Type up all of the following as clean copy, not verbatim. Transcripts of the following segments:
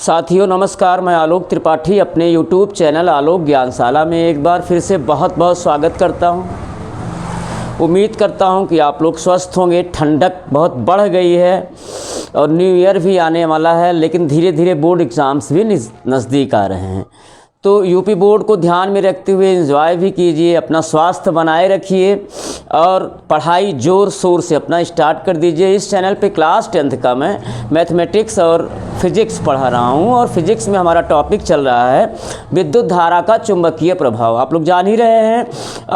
साथियों नमस्कार, मैं आलोक त्रिपाठी अपने YouTube चैनल आलोक ज्ञानशाला में एक बार फिर से बहुत बहुत स्वागत करता हूं। उम्मीद करता हूं कि आप लोग स्वस्थ होंगे। ठंडक बहुत बढ़ गई है और न्यू ईयर भी आने वाला है, लेकिन धीरे धीरे बोर्ड एग्ज़ाम्स भी नज़दीक आ रहे हैं। तो यूपी बोर्ड को ध्यान में रखते हुए एंजॉय भी कीजिए, अपना स्वास्थ्य बनाए रखिए और पढ़ाई ज़ोर शोर से अपना स्टार्ट कर दीजिए। इस चैनल पे क्लास 10th का मैं मैथमेटिक्स और फिज़िक्स पढ़ा रहा हूँ और फिज़िक्स में हमारा टॉपिक चल रहा है विद्युत धारा का चुंबकीय प्रभाव। आप लोग जान ही रहे हैं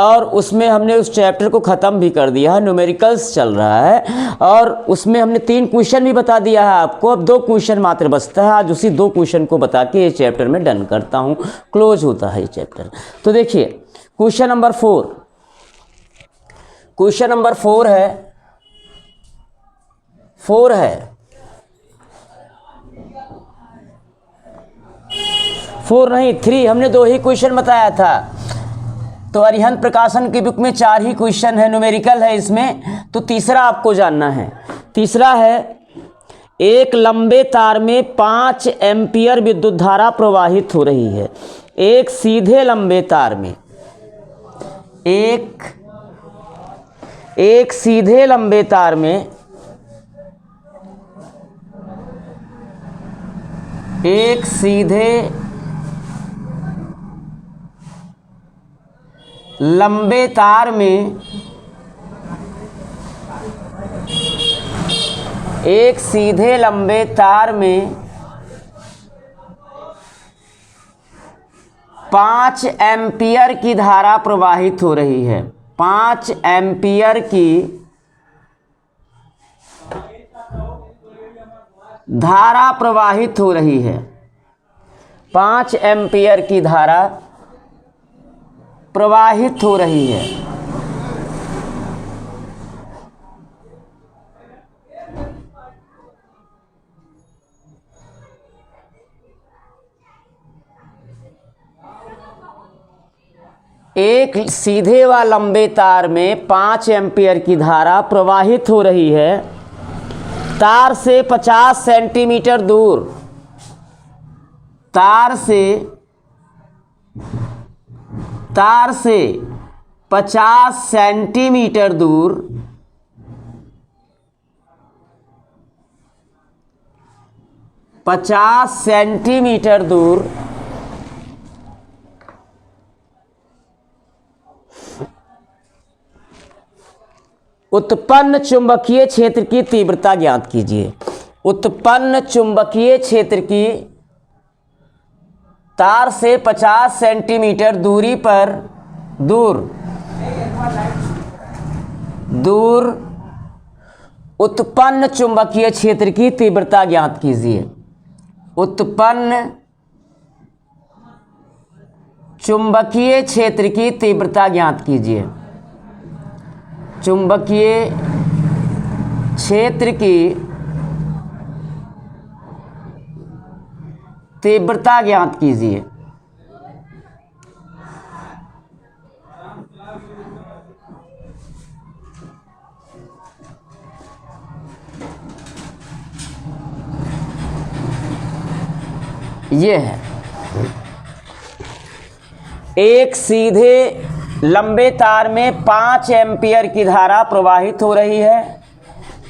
और उसमें हमने उस चैप्टर को ख़त्म भी कर दिया है। न्यूमेरिकल्स चल रहा है और उसमें हमने 3 क्वेश्चन भी बता दिया है आपको। अब 2 क्वेश्चन मात्र बचता है। आज उसी 2 क्वेश्चन को बता के ये चैप्टर में डन करता हूँ, क्लोज होता है ये चैप्टर। तो देखिए क्वेश्चन नंबर 4। क्वेश्चन नंबर 4 है 4 नहीं 3। हमने 2 ही क्वेश्चन बताया था। तो अरिहंत प्रकाशन की बुक में 4 ही क्वेश्चन है, न्यूमेरिकल है इसमें। तो तीसरा आपको जानना है। तीसरा है एक लंबे तार में 5 एम्पियर विद्युत धारा प्रवाहित हो रही है। एक सीधे लंबे तार में एक सीधे लंबे तार में एक सीधे लंबे तार में एक सीधे लंबे तार में 5 एम्पियर की धारा प्रवाहित हो रही है। 5 एम्पियर की धारा प्रवाहित हो रही है। 5 एम्पियर की धारा प्रवाहित हो रही है। एक सीधे व लंबे तार में 5 एम्पियर की धारा प्रवाहित हो रही है। तार से 50 सेंटीमीटर दूर, तार से 50 सेंटीमीटर दूर 50 सेंटीमीटर दूर उत्पन्न चुंबकीय क्षेत्र की तीव्रता ज्ञात कीजिए। उत्पन्न चुंबकीय क्षेत्र की तार से 50 सेंटीमीटर दूरी पर दूर उत्पन्न चुंबकीय क्षेत्र की तीव्रता ज्ञात कीजिए। उत्पन्न चुंबकीय क्षेत्र की तीव्रता ज्ञात कीजिए। चुंबकीय क्षेत्र की तीव्रता ज्ञात कीजिए। ये है एक सीधे लंबे तार में 5 एम्पियर की धारा प्रवाहित हो रही है।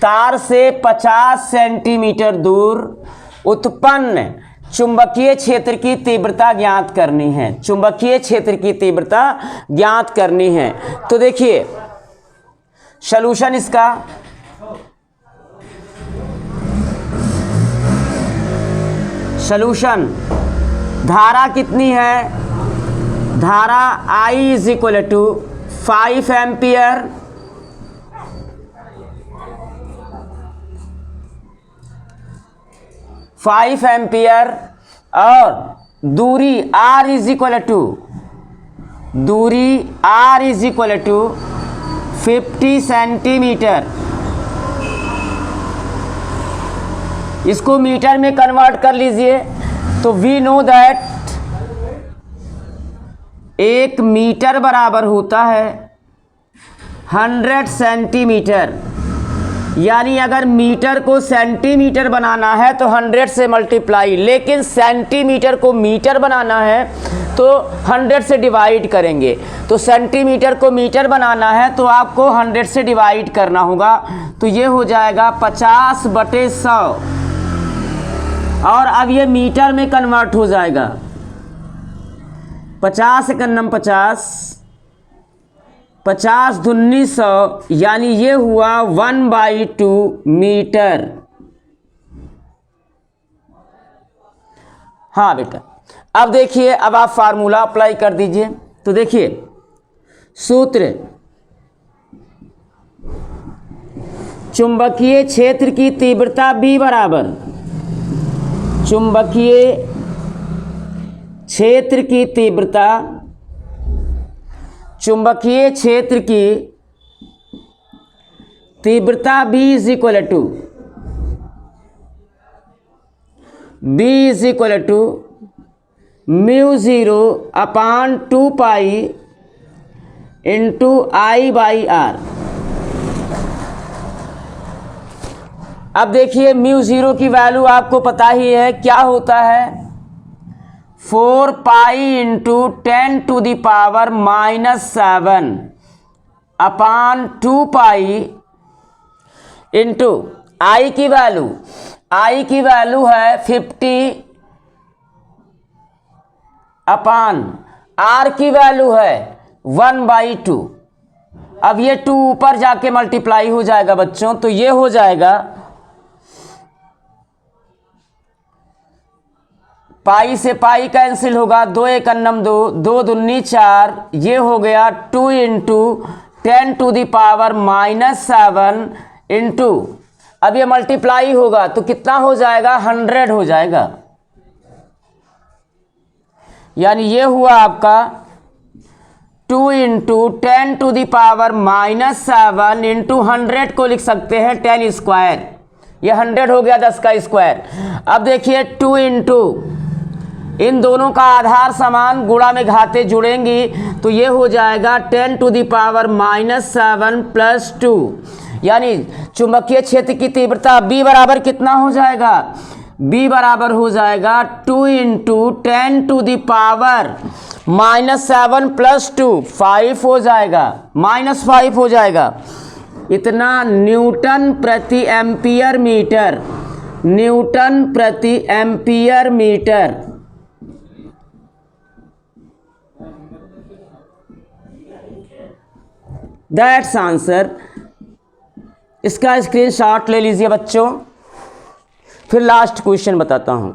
तार से 50 सेंटीमीटर दूर उत्पन्न चुंबकीय क्षेत्र की तीव्रता ज्ञात करनी है। चुंबकीय क्षेत्र की तीव्रता ज्ञात करनी है। तो देखिए सॉल्यूशन इसका सॉल्यूशन, धारा कितनी है? धारा I is equal to 5 ampere और दूरी R is equal to 50 centimetre. इसको मीटर में कन्वर्ट कर लीजिए तो वी नो दैट 1 मीटर बराबर होता है 100 सेंटीमीटर। यानी अगर मीटर को सेंटीमीटर बनाना है तो 100 से मल्टीप्लाई, लेकिन सेंटीमीटर को मीटर बनाना है तो 100 से डिवाइड करेंगे। तो सेंटीमीटर को मीटर बनाना है तो आपको 100 से डिवाइड करना होगा, तो ये हो जाएगा 50/100 और अब ये मीटर में कन्वर्ट हो जाएगा। 50 एकन्नम 50, 50 दूनी 100, यानी ये हुआ 1/2 मीटर। हाँ बेटा, अब देखिए, अब आप फार्मूला अप्लाई कर दीजिए। तो देखिए सूत्र, चुंबकीय क्षेत्र की तीव्रता B बराबर, चुंबकीय क्षेत्र की तीव्रता, चुंबकीय क्षेत्र की तीव्रता B is equal to μ0/2π into I/R। अब देखिए μ0 की वैल्यू आपको पता ही है क्या होता है, 4π इंटू 10⁻⁷/2π इंटू I की वैल्यू है 50/R की वैल्यू है 1/2। अब ये 2 ऊपर जाके मल्टीप्लाई हो जाएगा बच्चों, तो ये हो जाएगा पाई से पाई कैंसिल होगा, 2 एकन्नम 2, 2 दूनी 4, ये हो गया 2 इंटू 10⁻⁷ इंटू, अब ये मल्टीप्लाई होगा तो कितना हो जाएगा, 100 हो जाएगा। यानी ये हुआ आपका 2 इंटू 10⁻⁷ इंटू 100 को लिख सकते हैं 10 स्क्वायर, ये 100 हो गया 10 का स्क्वायर। अब देखिए 2 इंटू, इन दोनों का आधार समान, गुणा में घाते जुड़ेंगी तो ये हो जाएगा 10⁻⁷ प्लस 2, यानी चुंबकीय क्षेत्र की तीव्रता B बराबर कितना हो जाएगा, B बराबर हो जाएगा 2 इंटू 10⁻⁷ प्लस 2, 5 हो जाएगा, -5 हो जाएगा। इतना न्यूटन प्रति एम्पियर मीटर, न्यूटन प्रति एम्पियर मीटर। That's answer. इसका स्क्रीनशॉट ले लीजिए बच्चों। फिर लास्ट क्वेश्चन बताता हूं।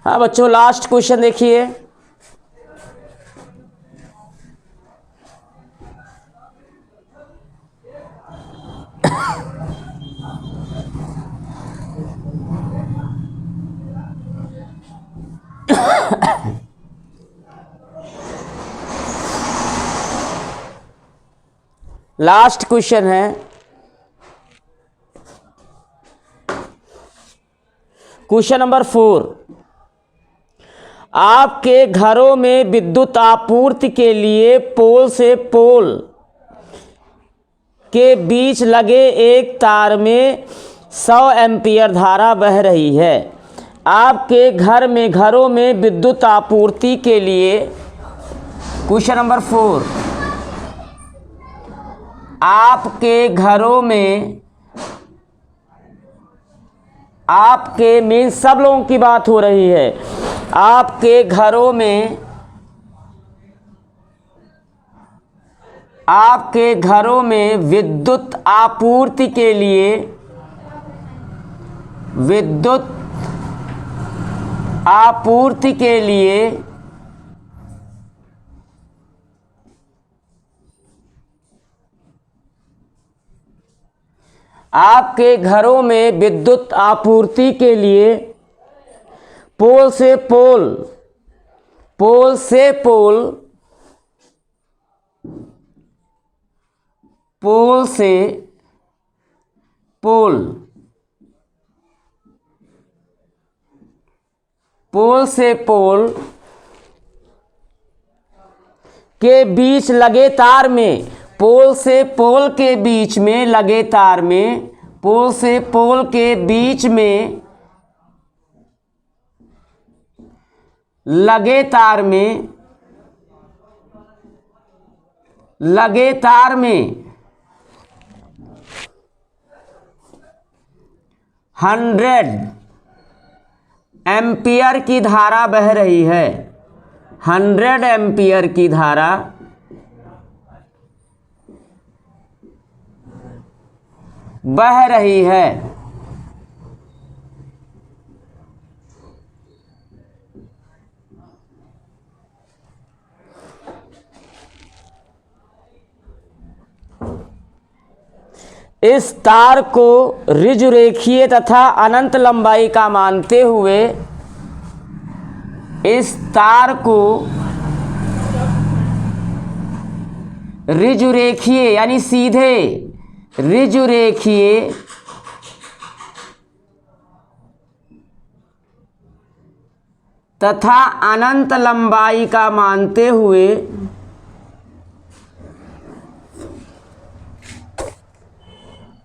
हाँ बच्चों, लास्ट क्वेश्चन देखिए। लास्ट क्वेश्चन है, क्वेश्चन नंबर 4। आपके घरों में विद्युत आपूर्ति के लिए पोल से पोल के बीच लगे एक तार में 100 एम्पीयर धारा बह रही है। आपके घरों में विद्युत आपूर्ति के लिए, क्वेश्चन नंबर 4, आपके घरों में, आपके मीन्स सब लोगों की बात हो रही है, आपके घरों में, आपके घरों में विद्युत आपूर्ति के लिए, विद्युत आपूर्ति के लिए आपके घरों में विद्युत आपूर्ति के लिए पोल से पोल, पोल से पोल, पोल से पोल, पोल से पोल के बीच लगे तार में, पोल से पोल के बीच में लगे तार में, पोल से पोल के बीच में लगे तार में, लगे तार में 100 एम्पियर की धारा बह रही है। 100 एम्पियर की धारा बह रही है। इस तार को ऋजुरेखीय तथा अनंत लंबाई का मानते हुए, इस तार को ऋजुरेखीय यानी सीधे ऋजुरेखीय तथा अनंत लंबाई का मानते हुए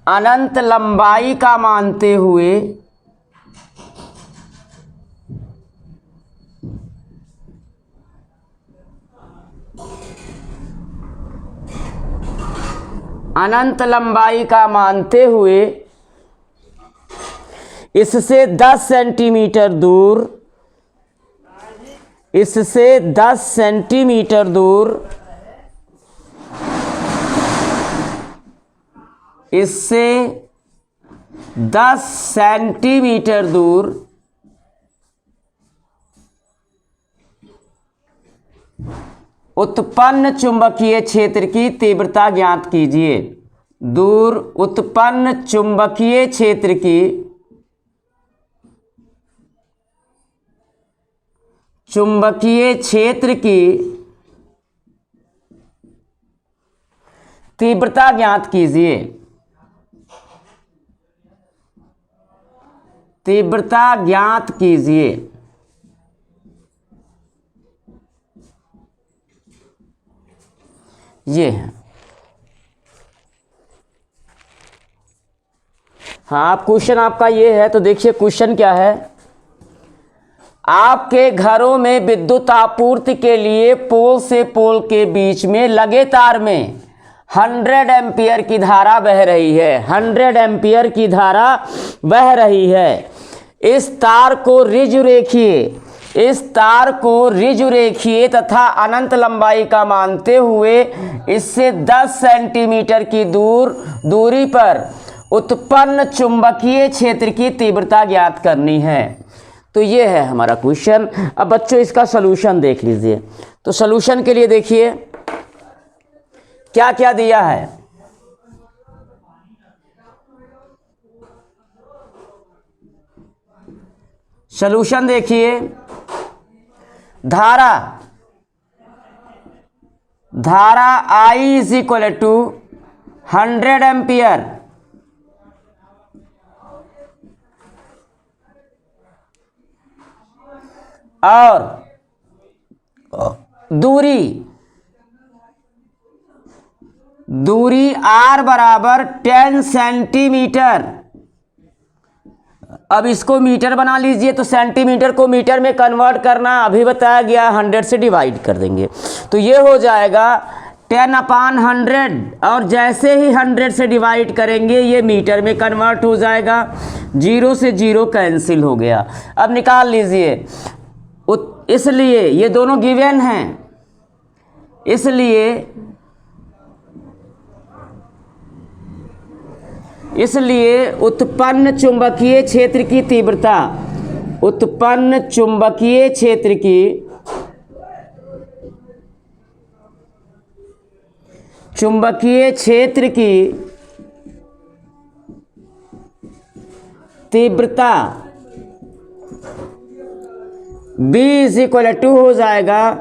अनंत लंबाई का मानते हुए अनंत लंबाई का मानते हुए इससे 10 सेंटीमीटर दूर, इससे 10 सेंटीमीटर दूर, इससे 10 सेंटीमीटर दूर उत्पन्न चुंबकीय क्षेत्र की तीव्रता ज्ञात कीजिए। दूर उत्पन्न चुंबकीय क्षेत्र की तीव्रता ज्ञात कीजिए। तीव्रता ज्ञात कीजिए। ये है। हाँ, आप क्वेश्चन आपका ये है, तो देखिए क्वेश्चन क्या है। आपके घरों में विद्युत आपूर्ति के लिए पोल से पोल के बीच में लगे तार में 100 एम्पियर की धारा बह रही है। 100 एम्पियर की धारा बह रही है। इस तार को ऋजुरेखीय तथा अनंत लंबाई का मानते हुए इससे 10 सेंटीमीटर की दूरी पर उत्पन्न चुंबकीय क्षेत्र की तीव्रता ज्ञात करनी है। तो ये है हमारा क्वेश्चन। अब बच्चों इसका सलूशन देख लीजिए। तो सलूशन के लिए देखिए क्या क्या दिया है। सलूशन देखिए। धारा I is equal to 100 ampere और दूरी R बराबर 10 सेंटीमीटर। अब इसको मीटर बना लीजिए, तो सेंटीमीटर को मीटर में कन्वर्ट करना अभी बताया गया, 100 से डिवाइड कर देंगे तो ये हो जाएगा 10/100। और जैसे ही 100 से डिवाइड करेंगे ये मीटर में कन्वर्ट हो जाएगा। 0 से 0 कैंसिल हो गया। अब निकाल लीजिए। इसलिए ये दोनों गिवन हैं, इसलिए उत्पन्न चुंबकीय क्षेत्र की तीव्रता, उत्पन्न चुंबकीय क्षेत्र की तीव्रता B इज इक्वल टू हो जाएगा,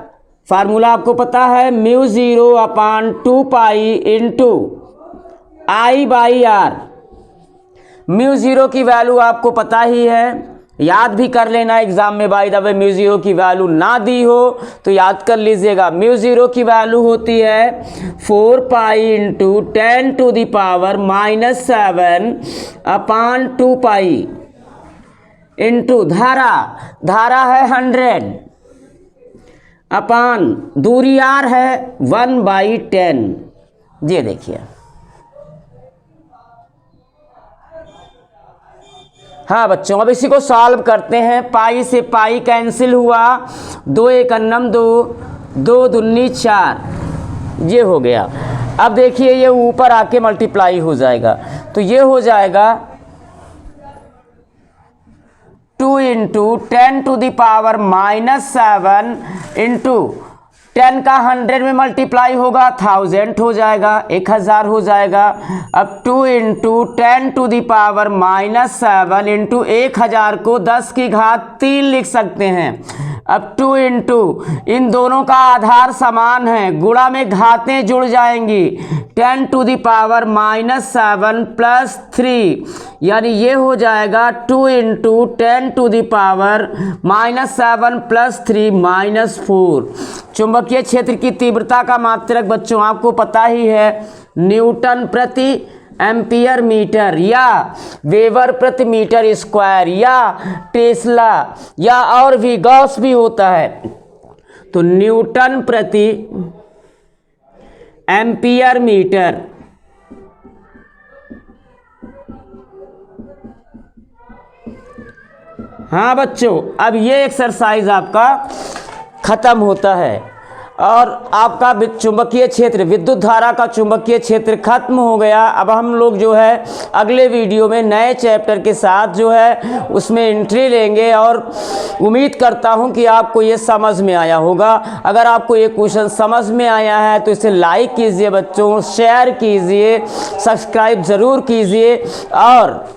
फार्मूला आपको पता है, μ0/2 पाई इंटू I/R। μ0 की वैल्यू आपको पता ही है याद भी कर लेना एग्जाम में by the way mu zero की वैल्यू ना दी हो तो याद कर लीजिएगा। म्यू ज़ीरो की वैल्यू होती है 4 pi into 10 to the power -7 upon 2 pi into धारा है 100 अपान दूरी r है 1/10। ये देखिए, हाँ बच्चों, अब इसी को सॉल्व करते हैं। पाई से पाई कैंसिल हुआ, 2 एक अन्नम 2, 2 दूनी 4, ये हो गया। अब देखिए ये ऊपर आके मल्टीप्लाई हो जाएगा, तो ये हो जाएगा 2 into 10 to the power -7 into 10 का 100 में मल्टीप्लाई होगा 1000 हो जाएगा, 1000 हो जाएगा। अब 2 into 10 to the power -7 into 1000 को 10 की घात 3 लिख सकते हैं। अब 2 इंटू इन दोनों का आधार समान है, गुणा में घातें जुड़ जाएंगी, 10 टू द पावर -7 प्लस 3, यानी ये हो जाएगा 2 into 10 to the power -7 plus 3 -4। चुंबकीय क्षेत्र की तीव्रता का मात्रक बच्चों आपको पता ही है, न्यूटन प्रति एम्पियर मीटर या वेबर प्रति मीटर स्क्वायर या टेस्ला या और भी गॉस भी होता है। तो न्यूटन प्रति एम्पियर मीटर, हाँ बच्चों, अब ये एक्सरसाइज आपका खत्म होता है और आपका चुंबकीय क्षेत्र, विद्युत धारा का चुंबकीय क्षेत्र खत्म हो गया। अब हम लोग जो है अगले वीडियो में नए चैप्टर के साथ जो है उसमें एंट्री लेंगे और उम्मीद करता हूं कि आपको ये समझ में आया होगा। अगर आपको ये क्वेश्चन समझ में आया है तो इसे लाइक कीजिए बच्चों, शेयर कीजिए, सब्सक्राइब ज़रूर कीजिए और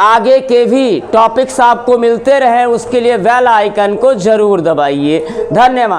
आगे के भी टॉपिक्स आपको मिलते रहें उसके लिए बेल आइकन को ज़रूर दबाइए। धन्यवाद।